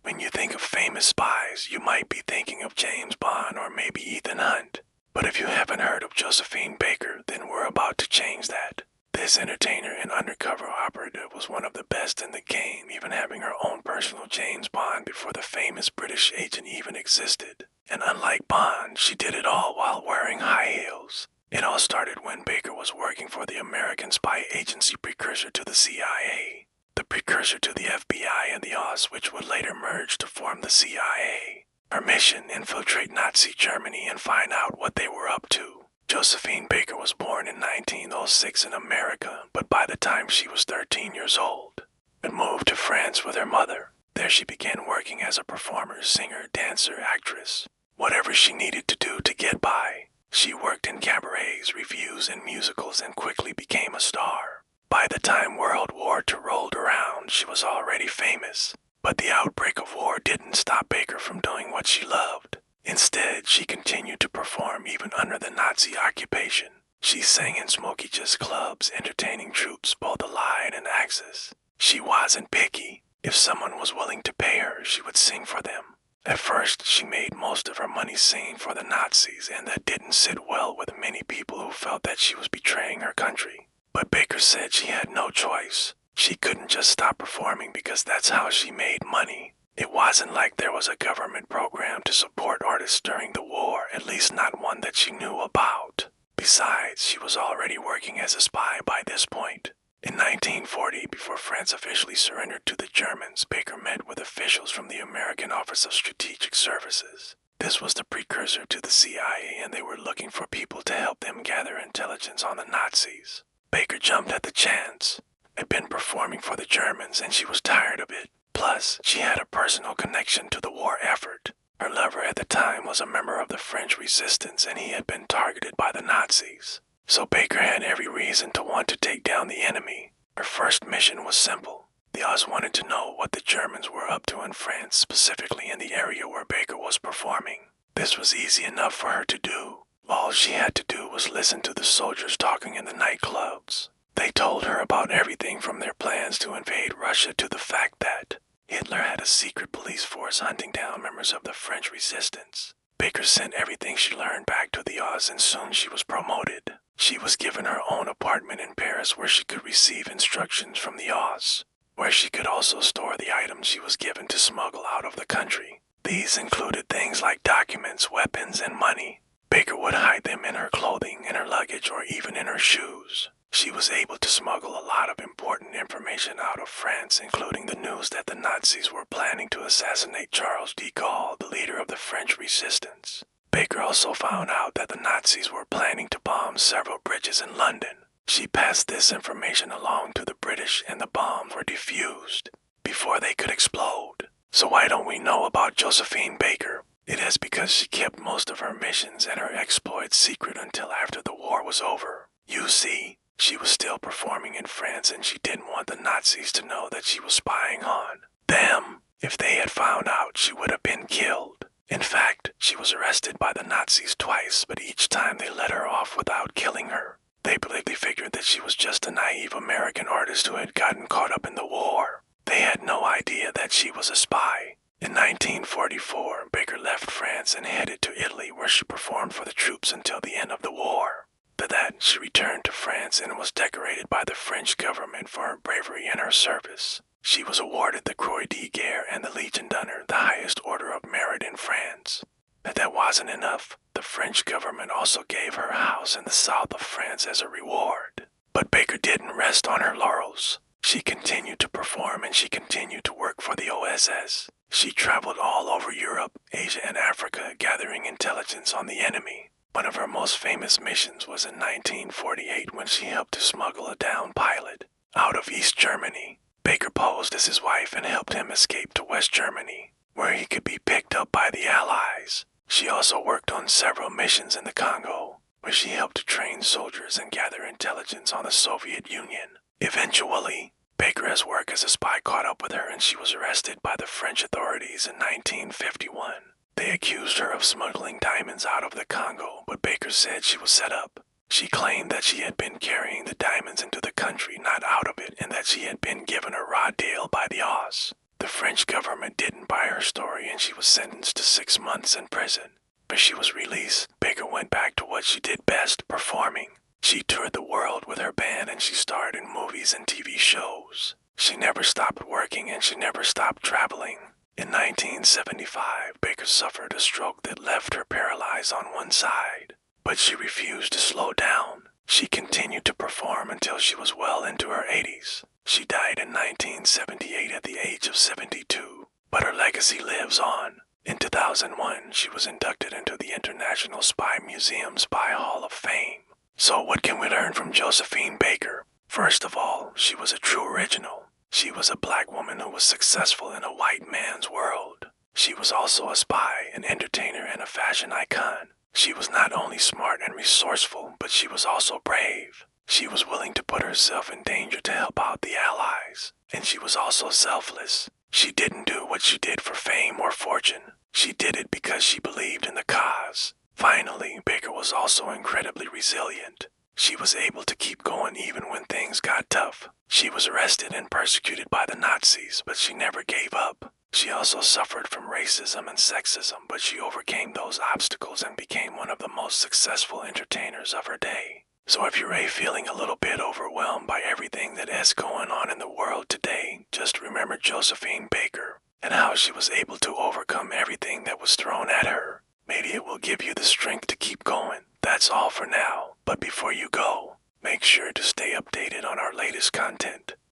When you think of famous spies, you might be thinking of James Bond or maybe Ethan Hunt. But if you haven't heard of Josephine Baker, then we're about to change that. This entertainer and undercover operative was one of the best in the game, even having her own personal James Bond before the famous British agent even existed. And unlike Bond, she did it all while wearing high heels. It all started when Baker was working for the American spy agency precursor to the CIA, the precursor to the FBI and the OSS, which would later merge to form the CIA. Her mission, infiltrate Nazi Germany and find out what they were up to. Josephine Baker was born in 1906 in America, but by the time she was 13 years old, and moved to France with her mother. There she began working as a performer, singer, dancer, actress, whatever she needed to do to get by. She worked in cabarets, revues, and musicals and quickly became a star. By the time World War II rolled around, she was already famous. But the outbreak of war didn't stop Baker from doing what she loved. Instead, she continued to perform even under the Nazi occupation. She sang in Smokey Just clubs, entertaining troops both Allied and Axis. She wasn't picky. If someone was willing to pay her, she would sing for them. At first, she made most of her money singing for the Nazis, and that didn't sit well with many people who felt that she was betraying her country. But Baker said she had no choice. She couldn't just stop performing because that's how she made money. It wasn't like there was a government program to support artists during the war, at least not one that she knew about. Besides, she was already working as a spy by this point. In 1940, before France officially surrendered to the Germans, Baker met with officials from the American Office of Strategic Services. This was the precursor to the CIA, and they were looking for people to help them gather intelligence on the Nazis. Baker jumped at the chance. Had been performing for the Germans and she was tired of it. Plus, she had a personal connection to the war effort. Her lover at the time was a member of the French resistance and he had been targeted by the Nazis. So Baker had every reason to want to take down the enemy. Her first mission was simple. The OSS wanted to know what the Germans were up to in France, specifically in the area where Baker was performing. This was easy enough for her to do. All she had to do was listen to the soldiers talking in the nightclubs. They told her about everything from their plans to invade Russia to the fact that Hitler had a secret police force hunting down members of the French resistance. Baker sent everything she learned back to the OSS and soon she was promoted. She was given her own apartment in Paris where she could receive instructions from the OSS, where she could also store the items she was given to smuggle out of the country. These included things like documents, weapons, and money. Baker would hide them in her clothing, in her luggage, or even in her shoes. She was able to smuggle a lot of important information out of France, including the news that the Nazis were planning to assassinate Charles de Gaulle, the leader of the French resistance. Baker also found out that the Nazis were planning to bomb several bridges in London. She passed this information along to the British and the bombs were defused before they could explode. So why don't we know about Josephine Baker? It is because she kept most of her missions and her exploits secret until after the war was over. You see, she was still performing in France and she didn't want the Nazis to know that she was spying on them. If they had found out, she would have been killed. In fact, she was arrested by the Nazis twice, but each time they let her off without killing her. They believed they figured that she was just a naive American artist who had gotten caught up in the war. They had no idea that she was a spy. In 1944, Baker left France and headed to Italy where she performed for the troops until the end of the war. After that, she returned to France and was decorated by the French government for her bravery and her service. She was awarded the Croix de Guerre and the Légion d'honneur, the highest order of merit in France. But that wasn't enough. The French government also gave her a house in the south of France as a reward. But Baker didn't rest on her laurels. She continued to perform and she continued to work for the OSS. She traveled all over Europe, Asia, and Africa gathering intelligence on the enemy. One of her most famous missions was in 1948 when she helped to smuggle a downed pilot out of East Germany. Baker posed as his wife and helped him escape to West Germany, where he could be picked up by the Allies. She also worked on several missions in the Congo, where she helped to train soldiers and gather intelligence on the Soviet Union. Eventually, Baker's work as a spy caught up with her and she was arrested by the French authorities in 1951. They accused her of smuggling diamonds out of the Congo, but Baker said she was set up. She claimed that she had been carrying the diamonds into the country, not out of it, and that she had been given a raw deal by the OSS. The French government didn't buy her story and she was sentenced to 6 months in prison. But she was released. Baker went back to what she did best, performing. She toured the world with her band and she starred in movies and TV shows. She never stopped working and she never stopped traveling. In 1975, Baker suffered a stroke that left her paralyzed on one side. But she refused to slow down. She continued to perform until she was well into her 80s. She died in 1978 at the age of 72, but her legacy lives on. In 2001, she was inducted into the International Spy Museum's Spy Hall of Fame. So what can we learn from Josephine Baker? First of all, she was a true original. She was a black woman who was successful in a white man's world. She was also a spy, an entertainer, and a fashion icon. She was not only smart and resourceful, but she was also brave. She was willing to put herself in danger to help out the Allies. And she was also selfless. She didn't do what she did for fame or fortune. She did it because she believed in the cause. Finally, Baker was also incredibly resilient. She was able to keep going even when things got tough. She was arrested and persecuted by the Nazis, but she never gave up. She also suffered from racism and sexism, but she overcame those obstacles and became one of the most successful entertainers of her day. So if you're feeling a little bit overwhelmed by everything that is going on in the world today, just remember Josephine Baker and how she was able to overcome everything that was thrown at her. Maybe it will give you the strength to keep going. That's all for now, but before you go, make sure to stay updated on our latest content.